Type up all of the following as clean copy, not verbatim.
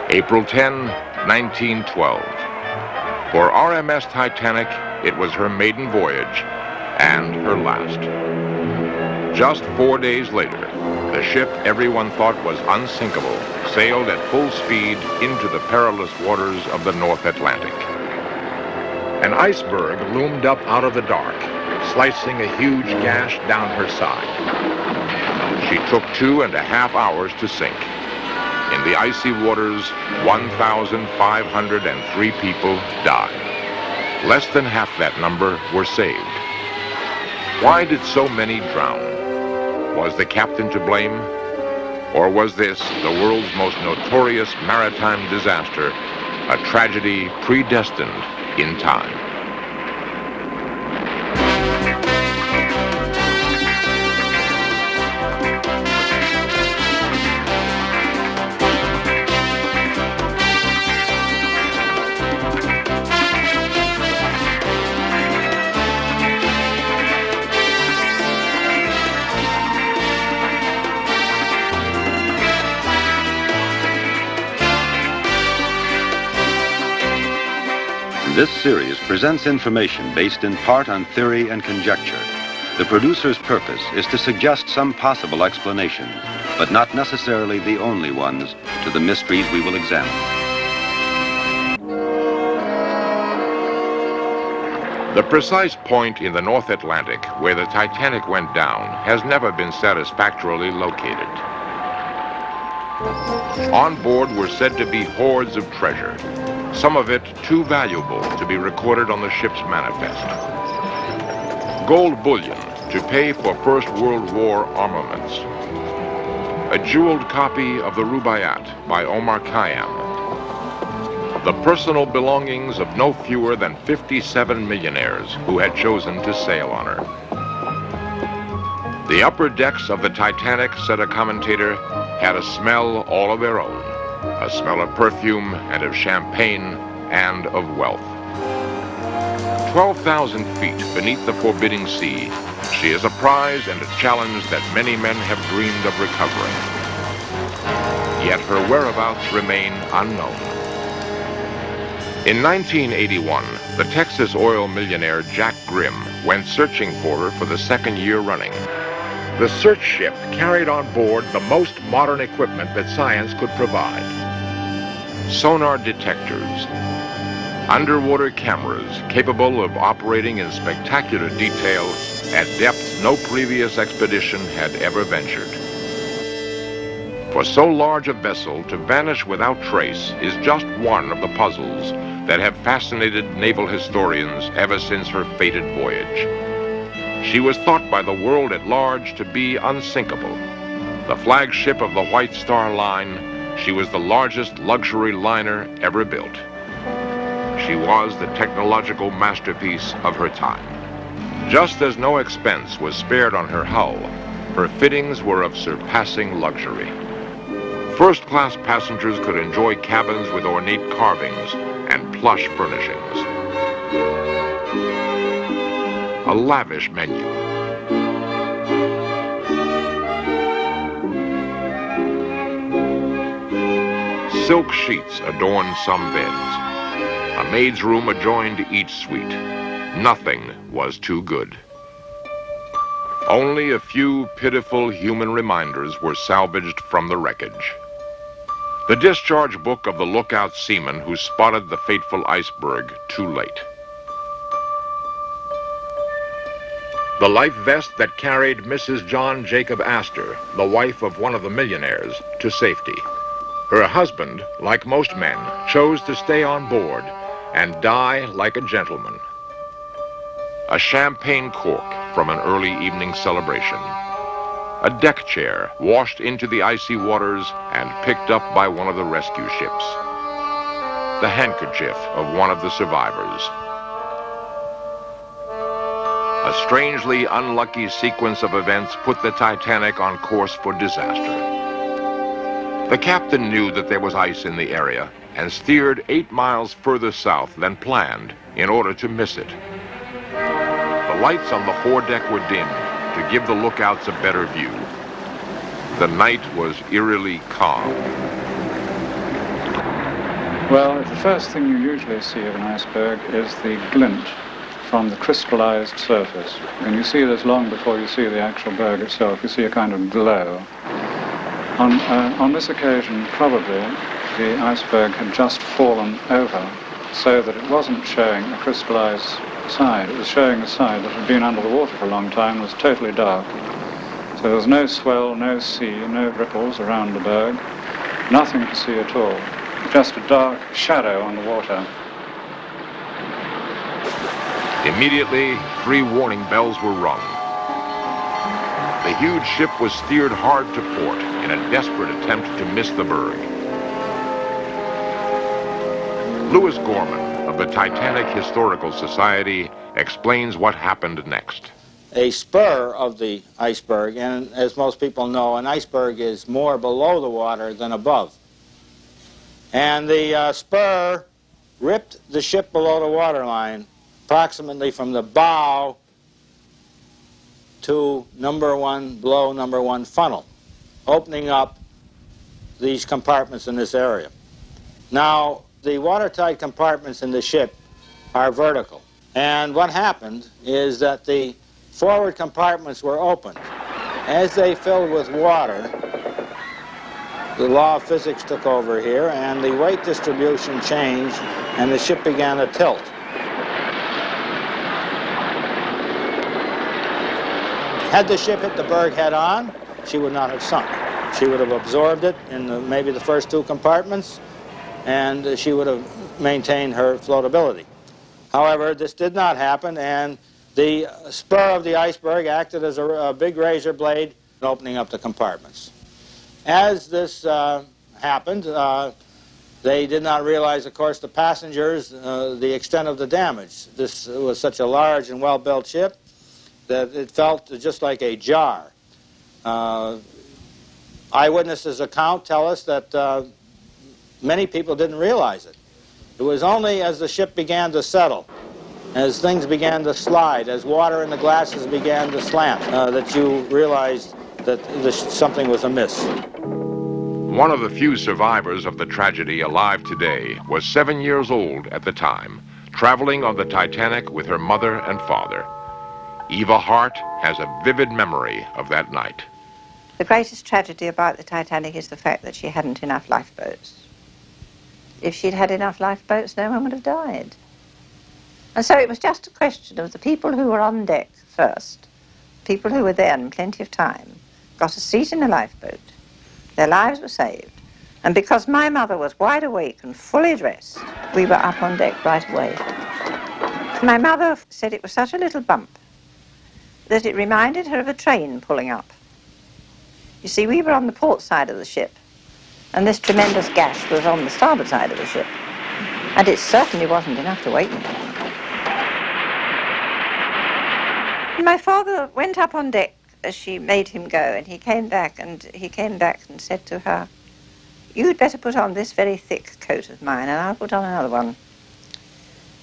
April 10, 1912. For RMS Titanic, it was her maiden voyage and her last. Just 4 days later, the ship everyone thought was unsinkable sailed at full speed into the perilous waters of the North Atlantic. An iceberg loomed up out of the dark, slicing a huge gash down her side. She took 2.5 hours to sink. In the icy waters, 1,503 people died. Less than half that number were saved. Why did so many drown? Was the captain to blame? Or was this, the world's most notorious maritime disaster, a tragedy predestined in time? This series presents information based in part on theory and conjecture. The producer's purpose is to suggest some possible explanations, but not necessarily the only ones, to the mysteries we will examine. The precise point in the North Atlantic where the Titanic went down has never been satisfactorily located. On board were said to be hoards of treasure, some of it too valuable to be recorded on the ship's manifest. Gold bullion to pay for First World War armaments. A jeweled copy of the Rubaiyat by Omar Khayyam. The personal belongings of no fewer than 57 millionaires who had chosen to sail on her. The upper decks of the Titanic, said a commentator, had a smell all of their own. A smell of perfume and of champagne and of wealth. 12,000 feet beneath the forbidding sea, she is a prize and a challenge that many men have dreamed of recovering. Yet her whereabouts remain unknown. In 1981, the Texas oil millionaire Jack Grimm went searching for her for the second year running. The search ship carried on board the most modern equipment that science could provide. Sonar detectors, underwater cameras capable of operating in spectacular detail at depths no previous expedition had ever ventured. For so large a vessel to vanish without trace is just one of the puzzles that have fascinated naval historians ever since her fated voyage. She was thought by the world at large to be unsinkable. The flagship of the White Star Line, she was the largest luxury liner ever built. She was the technological masterpiece of her time. Just as no expense was spared on her hull, her fittings were of surpassing luxury. First-class passengers could enjoy cabins with ornate carvings and plush furnishings. A lavish menu. Silk sheets adorned some beds. A maid's room adjoined each suite. Nothing was too good. Only a few pitiful human reminders were salvaged from the wreckage. The discharge book of the lookout seaman who spotted the fateful iceberg too late. The life vest that carried Mrs. John Jacob Astor, the wife of one of the millionaires, to safety. Her husband, like most men, chose to stay on board and die like a gentleman. A champagne cork from an early evening celebration. A deck chair washed into the icy waters and picked up by one of the rescue ships. The handkerchief of one of the survivors. A strangely unlucky sequence of events put the Titanic on course for disaster. The captain knew that there was ice in the area and steered 8 miles further south than planned in order to miss it. The lights on the foredeck were dimmed to give the lookouts a better view. The night was eerily calm. Well, the first thing you usually see of an iceberg is the glint from the crystallized surface. And you see this long before you see the actual berg itself. You see a kind of glow. On this occasion, probably, the iceberg had just fallen over so that it wasn't showing a crystallized side. It was showing a side that had been under the water for a long time and was totally dark. So there was no swell, no sea, no ripples around the berg, nothing to see at all. Just a dark shadow on the water. Immediately, 3 warning bells were rung. The huge ship was steered hard to port in a desperate attempt to miss the berg. Louis Gorman of the Titanic Historical Society explains what happened next. A spur of the iceberg, and as most people know, an iceberg is more below the water than above. And the spur ripped the ship below the waterline, approximately from the bow to below number 1 funnel, opening up these compartments in this area. Now, the watertight compartments in the ship are vertical. And what happened is that the forward compartments were opened. As they filled with water, the law of physics took over here, and the weight distribution changed, and the ship began to tilt. Had the ship hit the berg head-on, she would not have sunk. She would have absorbed it in maybe the first 2 compartments, and she would have maintained her floatability. However, this did not happen, and the spur of the iceberg acted as a big razor blade, opening up the compartments. As this happened, they did not realize, of course, the passengers, the extent of the damage. This was such a large and well-built ship that it felt just like a jar. Eyewitnesses' account tell us that many people didn't realize it. It was only as the ship began to settle, as things began to slide, as water in the glasses began to slant, that you realized that something was amiss. One of the few survivors of the tragedy alive today was 7 years old at the time, traveling on the Titanic with her mother and father. Eva Hart has a vivid memory of that night. The greatest tragedy about the Titanic is the fact that she hadn't enough lifeboats. If she'd had enough lifeboats, no one would have died. And so it was just a question of the people who were on deck first, people who were there in plenty of time, got a seat in a lifeboat. Their lives were saved. And because my mother was wide awake and fully dressed, we were up on deck right away. My mother said it was such a little bump that it reminded her of a train pulling up. You see, we were on the port side of the ship, and this tremendous gash was on the starboard side of the ship. And it certainly wasn't enough to wake me. My father went up on deck as she made him go, and he came back and said to her, "You'd better put on this very thick coat of mine, and I'll put on another one."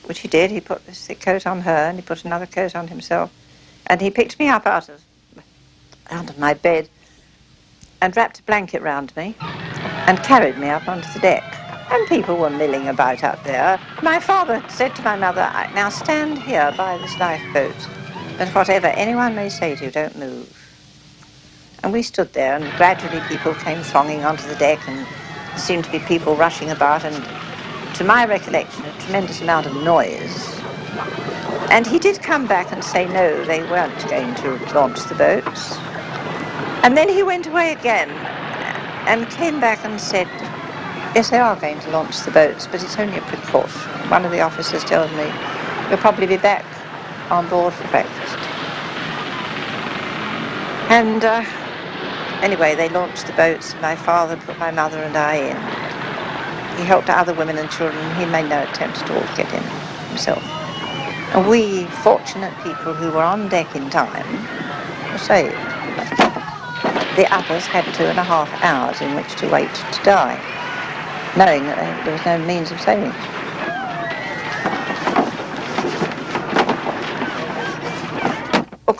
Which he did. He put this thick coat on her, and he put another coat on himself. And he picked me up out of my bed and wrapped a blanket round me and carried me up onto the deck. And people were milling about up there. My father said to my mother, "Now stand here by this lifeboat, but whatever anyone may say to you, don't move." And we stood there, and gradually people came thronging onto the deck, and there seemed to be people rushing about, and to my recollection, a tremendous amount of noise. And he did come back and say no, they weren't going to launch the boats. And then he went away again and came back and said, "Yes, they are going to launch the boats, but it's only a precaution." One of the officers told me, "You'll probably be back on board for breakfast." And anyway, they launched the boats, and my father put my mother and I in. He helped other women and children. He made no attempt at all to get in himself. And we, fortunate people who were on deck in time, were saved. The others had 2.5 hours in which to wait to die, knowing that there was no means of saving them.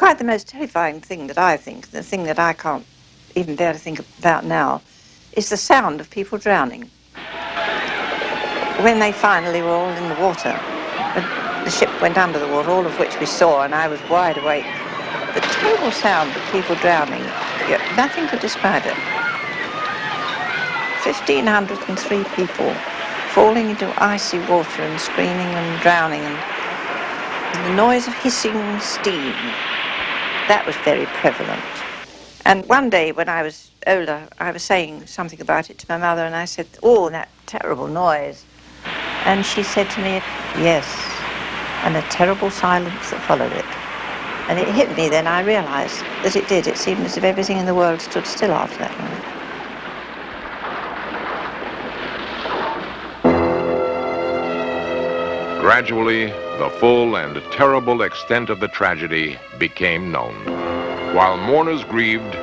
quite the most terrifying thing that I think, the thing that I can't even bear to think about now, is the sound of people drowning. When they finally were all in the water, the ship went under the water, all of which we saw, and I was wide awake. The terrible sound of people drowning, nothing could describe it. 1,503 people falling into icy water and screaming and drowning, and the noise of hissing steam. That was very prevalent. And one day when I was older, I was saying something about it to my mother, and I said, "Oh, that terrible noise." And she said to me, "Yes," and a terrible silence that followed it. And it hit me then. I realized that it did. It seemed as if everything in the world stood still after that moment. Gradually, the full and terrible extent of the tragedy became known. While mourners grieved,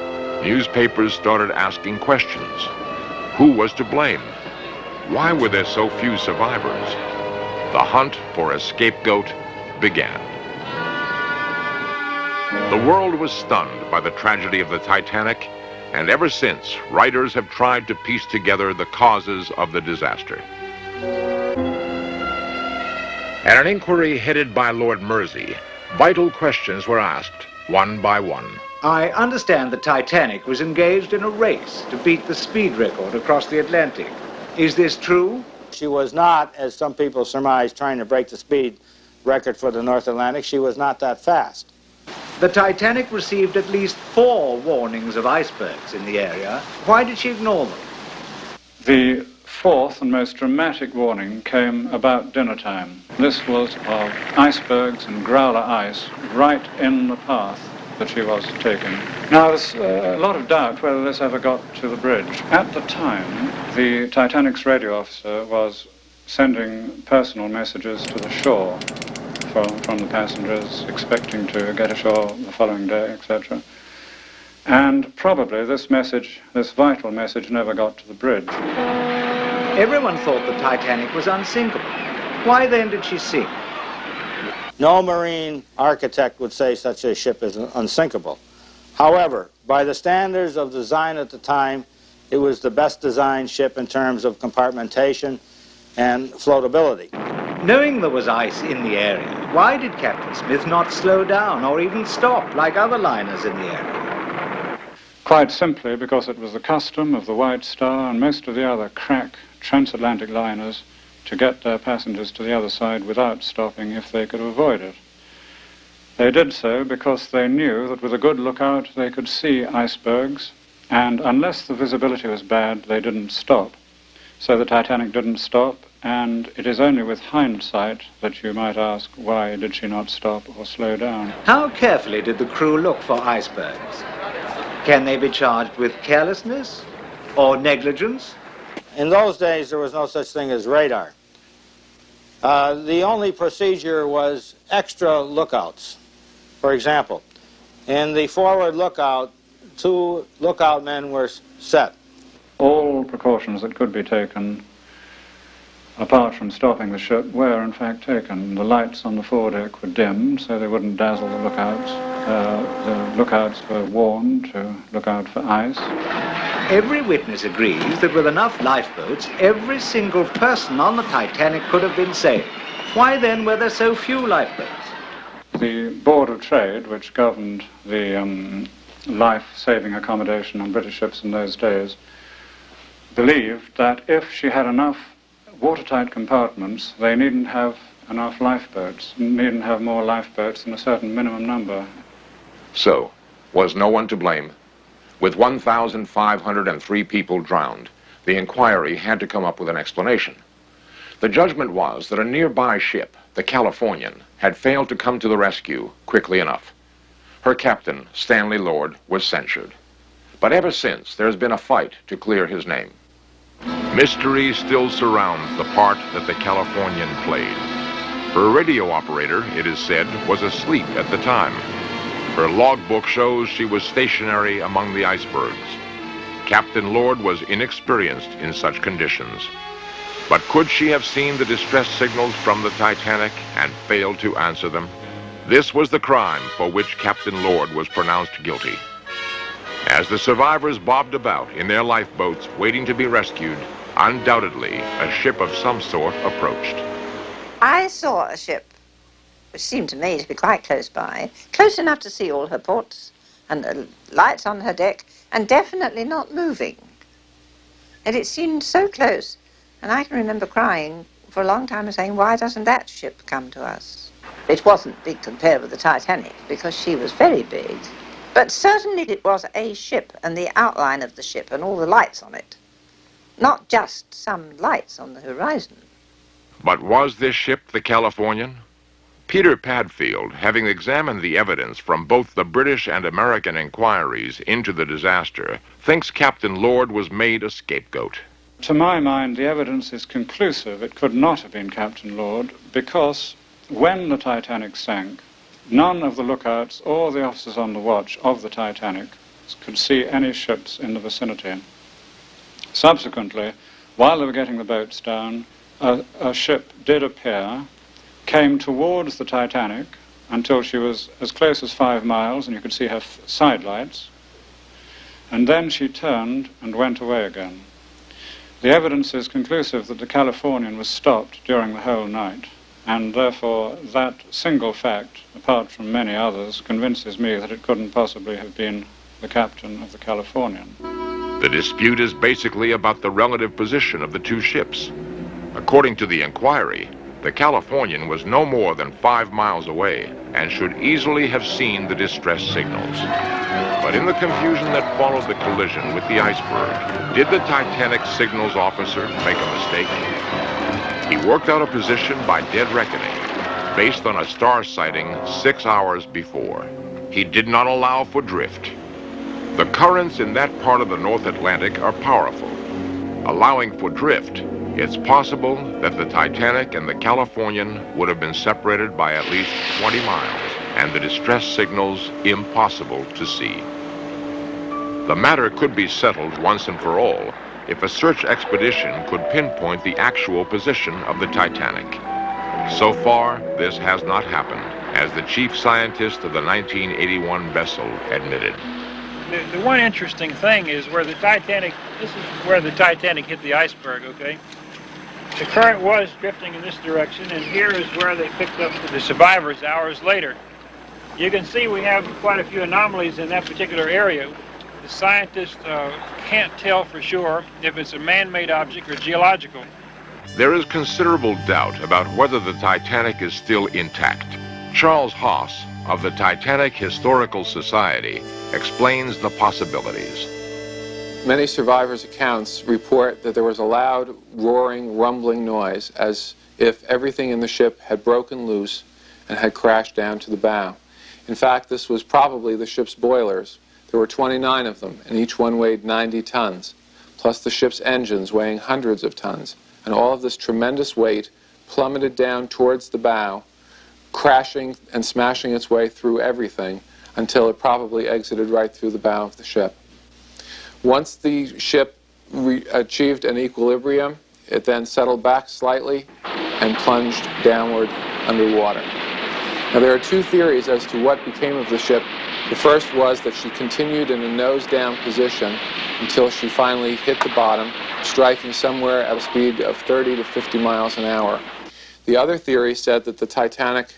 newspapers started asking questions. Who was to blame? Why were there so few survivors? The hunt for a scapegoat began. The world was stunned by the tragedy of the Titanic, and ever since, writers have tried to piece together the causes of the disaster. At an inquiry headed by Lord Mersey, vital questions were asked one by one. I understand the Titanic was engaged in a race to beat the speed record across the Atlantic. Is this true? She was not, as some people surmise, trying to break the speed record for the North Atlantic. She was not that fast. The Titanic received at least 4 warnings of icebergs in the area. Why did she ignore them? The fourth and most dramatic warning came about dinner time. This was of icebergs and growler ice right in the path that she was taking. Now, there's a lot of doubt whether this ever got to the bridge. At the time, the Titanic's radio officer was sending personal messages to the shore from the passengers, expecting to get ashore the following day, etc. And probably this message, this vital message, never got to the bridge. Everyone thought the Titanic was unsinkable. Why then did she sink? No marine architect would say such a ship is unsinkable. However, by the standards of design at the time, it was the best designed ship in terms of compartmentation and floatability. Knowing there was ice in the area, why did Captain Smith not slow down or even stop like other liners in the area? Quite simply because it was the custom of the White Star and most of the other crack transatlantic liners to get their passengers to the other side without stopping if they could avoid it. They did so because they knew that with a good lookout they could see icebergs, and unless the visibility was bad, they didn't stop. So the Titanic didn't stop, and it is only with hindsight that you might ask, why did she not stop or slow down? How carefully did the crew look for icebergs? Can they be charged with carelessness or negligence? In those days, there was no such thing as radar. The only procedure was extra lookouts. For example, in the forward lookout, 2 lookout men were set. All precautions that could be taken, apart from stopping the ship, were in fact taken. The lights on the foredeck were dimmed so they wouldn't dazzle the lookouts. The lookouts were warned to look out for ice. Every witness agrees that with enough lifeboats, every single person on the Titanic could have been saved. Why then were there so few lifeboats? The Board of Trade, which governed the life-saving accommodation on British ships in those days, believed that if she had enough watertight compartments, they needn't have enough lifeboats, needn't have more lifeboats than a certain minimum number. So, was no one to blame? With 1,503 people drowned, the inquiry had to come up with an explanation. The judgment was that a nearby ship, the Californian, had failed to come to the rescue quickly enough. Her captain, Stanley Lord, was censured. But ever since, there's been a fight to clear his name. Mystery still surrounds the part that the Californian played. Her radio operator, it is said, was asleep at the time. Her logbook shows she was stationary among the icebergs. Captain Lord was inexperienced in such conditions. But could she have seen the distress signals from the Titanic and failed to answer them? This was the crime for which Captain Lord was pronounced guilty. As the survivors bobbed about in their lifeboats waiting to be rescued, undoubtedly a ship of some sort approached. I saw a ship, which seemed to me to be quite close by, close enough to see all her ports and the lights on her deck, and definitely not moving. And it seemed so close, and I can remember crying for a long time and saying, why doesn't that ship come to us? It wasn't big compared with the Titanic, because she was very big. But certainly it was a ship, and the outline of the ship and all the lights on it. Not just some lights on the horizon. But was this ship the Californian? Peter Padfield, having examined the evidence from both the British and American inquiries into the disaster, thinks Captain Lord was made a scapegoat. To my mind, the evidence is conclusive. It could not have been Captain Lord, because when the Titanic sank, none of the lookouts or the officers on the watch of the Titanic could see any ships in the vicinity. Subsequently, while they were getting the boats down, a ship did appear, came towards the Titanic until she was as close as 5 miles and you could see her side lights, and then she turned and went away again. The evidence is conclusive that the Californian was stopped during the whole night, and therefore that single fact, apart from many others, convinces me that it couldn't possibly have been the captain of the Californian. The dispute is basically about the relative position of the two ships. According to the inquiry, the Californian was no more than 5 miles away and should easily have seen the distress signals. But in the confusion that followed the collision with the iceberg, did the Titanic signals officer make a mistake? He worked out a position by dead reckoning, based on a star sighting 6 hours before. He did not allow for drift. The currents in that part of the North Atlantic are powerful. Allowing for drift, it's possible that the Titanic and the Californian would have been separated by at least 20 miles, and the distress signals impossible to see. The matter could be settled once and for all if a search expedition could pinpoint the actual position of the Titanic. So far, this has not happened, as the chief scientist of the 1981 vessel admitted. The one interesting thing is where the Titanic, this is where the Titanic hit the iceberg, okay? The current was drifting in this direction, and here is where they picked up the survivors hours later. You can see we have quite a few anomalies in that particular area. The scientists can't tell for sure if it's a man-made object or geological. There is considerable doubt about whether the Titanic is still intact. Charles Haas of the Titanic Historical Society explains the possibilities. Many survivors' accounts report that there was a loud, roaring, rumbling noise as if everything in the ship had broken loose and had crashed down to the bow. In fact, this was probably the ship's boilers. There were 29 of them, and each one weighed 90 tons, plus the ship's engines weighing hundreds of tons. And all of this tremendous weight plummeted down towards the bow, crashing and smashing its way through everything until it probably exited right through the bow of the ship. Once the ship achieved an equilibrium, it then settled back slightly and plunged downward underwater. Now, there are two theories as to what became of the ship. The first was that she continued in a nose-down position until she finally hit the bottom, striking somewhere at a speed of 30 to 50 miles an hour. The other theory said that the Titanic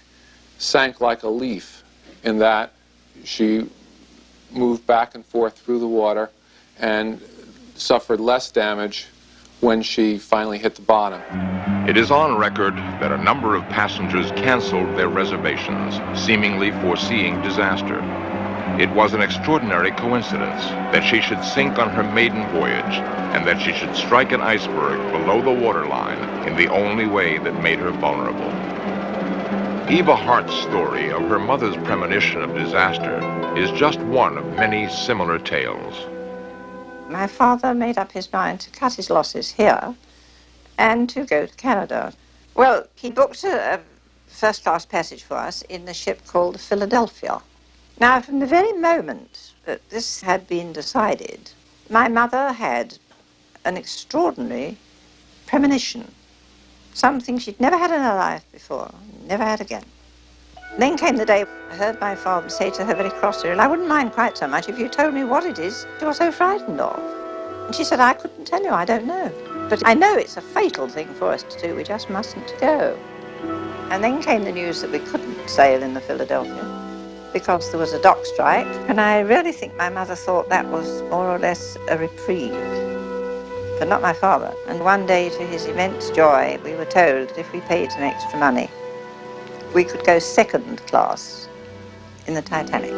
sank like a leaf, in that she moved back and forth through the water and suffered less damage when she finally hit the bottom. It is on record that a number of passengers canceled their reservations, seemingly foreseeing disaster. It was an extraordinary coincidence that she should sink on her maiden voyage and that she should strike an iceberg below the waterline in the only way that made her vulnerable. Eva Hart's story of her mother's premonition of disaster is just one of many similar tales. My father made up his mind to cut his losses here and to go to Canada. Well, he booked a first-class passage for us in a ship called the Philadelphia. Now, from the very moment that this had been decided, my mother had an extraordinary premonition, something she'd never had in her life before, never had again. Then came the day I heard my father say to her very crossly, and I wouldn't mind quite so much if you told me what it is you're so frightened of. And she said, I couldn't tell you, I don't know. But I know it's a fatal thing for us to do, we just mustn't go. And then came the news that we couldn't sail in the Philadelphia because there was a dock strike. And I really think my mother thought that was more or less a reprieve, but not my father. And one day, to his immense joy, we were told that if we paid some extra money, we could go second class in the Titanic,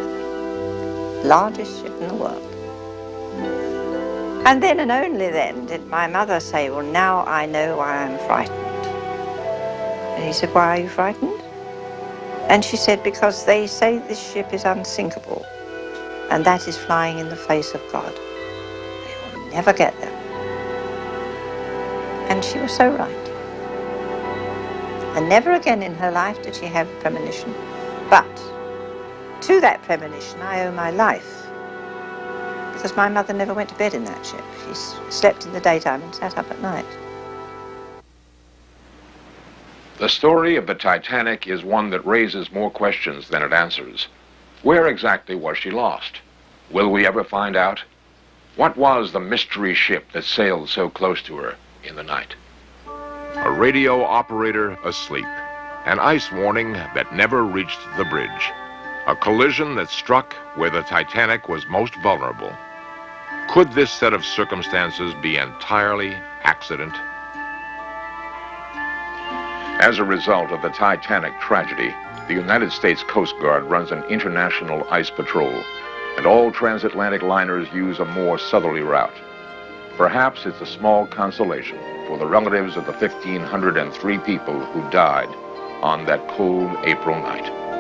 largest ship in the world. And then and only then did my mother say, well, now I know why I'm frightened. And he said, why are you frightened? And she said, because they say this ship is unsinkable, and that is flying in the face of God. They will never get there. And she was so right. And never again in her life did she have a premonition. But to that premonition I owe my life, because my mother never went to bed in that ship. She slept in the daytime and sat up at night. The story of the Titanic is one that raises more questions than it answers. Where exactly was she lost? Will we ever find out? What was the mystery ship that sailed so close to her in the night? A radio operator asleep. An ice warning that never reached the bridge. A collision that struck where the Titanic was most vulnerable. Could this set of circumstances be entirely accident? As a result of the Titanic tragedy, the United States Coast Guard runs an international ice patrol, and all transatlantic liners use a more southerly route. Perhaps it's a small consolation for the relatives of the 1,503 people who died on that cold April night.